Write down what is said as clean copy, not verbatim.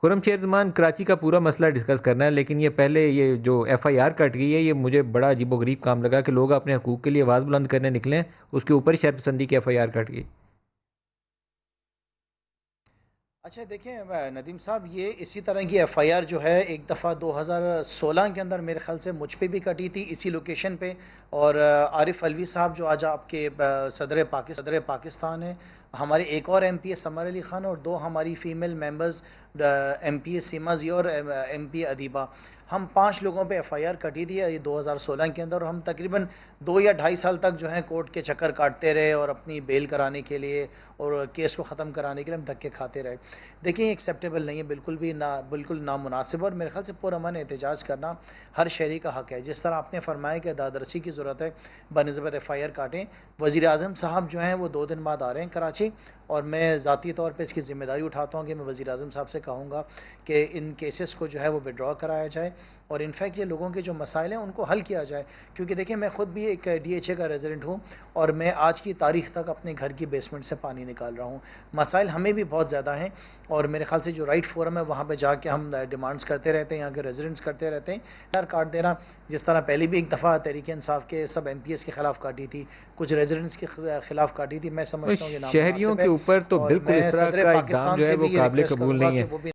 خرم شیر زمان کراچی کا پورا مسئلہ ڈسکس کرنا ہے، لیکن یہ پہلے یہ جو ایف آئی آر کٹ گئی ہے یہ مجھے بڑا عجیب و غریب کام لگا کہ لوگ اپنے حقوق کے لیے آواز بلند کرنے نکلیں، اس کے اوپر ہی شہر پسندی کی ایف آئی آر کٹ گئی۔ اچھا دیکھیں ندیم صاحب، یہ اسی طرح کی ایف آئی آر جو ہے ایک دفعہ 2016 کے اندر میرے خیال سے مجھ پہ بھی کٹی تھی اسی لوکیشن پہ، اور عارف الوی صاحب جو آج آپ کے صدر پاکستان ہیں، ہمارے ایک اور ایم پی اے سمر علی خان، اور دو ہماری فیمیل ممبرز ایم پی اے سیما زی اور ایم پی اے ادیبہ، ہم 5 لوگوں پہ ایف آئی آر کٹی تھی یہ 2016 کے اندر، اور ہم تقریباً 2 یا 2.5 سال تک جو ہیں کورٹ کے چکر کاٹتے رہے اور اپنی بیل کرانے کے لیے اور کیس کو ختم کرانے کے لیے ہم دھکے کھاتے رہے۔ دیکھیں ایکسیپٹیبل نہیں ہے، بالکل بھی بالکل نامناسب، اور میرے خیال سے پرامن احتجاج کرنا ہر شہری کا حق ہے۔ جس طرح آپ نے فرمایا کہ دادرسی کی ضرورت ہے بنسبت ایف آئی آر کاٹیں، وزیر اعظم صاحب جو ہیں وہ 2 دن بعد آ رہے ہیں کراچی، اور میں ذاتی طور پہ اس کی ذمہ داری اٹھاتا ہوں کہ میں وزیر اعظم صاحب سے کہوں گا کہ ان کیسز کو جو ہے وہ وڈرا کرایا جائے، اور انفیکٹ یہ لوگوں کے جو مسائل ہیں ان کو حل کیا جائے، کیونکہ دیکھیں میں خود بھی ایک ڈی ایچ اے کا ریزیڈنٹ ہوں، اور میں آج کی تاریخ تک اپنے گھر کی بیسمنٹ سے پانی نکال رہا ہوں۔ مسائل ہمیں بھی بہت زیادہ ہیں، اور میرے خیال سے جو رائٹ فورم ہے وہاں پہ جا کے ہم ڈیمانڈز کرتے رہتے ہیں، یہاں کے ریزیڈنٹس کرتے رہتے ہیں یار کاٹ دینا، جس طرح پہلے بھی ایک دفعہ تحریک انصاف کے سب ایم پی ایس کے خلاف کاٹی تھی، کچھ ریزیڈنٹس کے خلاف کاٹی تھی، میں اور سمجھتا ہوں یہ شہریوں نامناسب کے ہے، اوپر تو اور بالکل اس میں طرح صدر کا اقدام پاکستان جو ہے سے وہ بھی یہ قابل ریکویسٹ قبول کروں گا نہیں کہ ہے۔ وہ بھی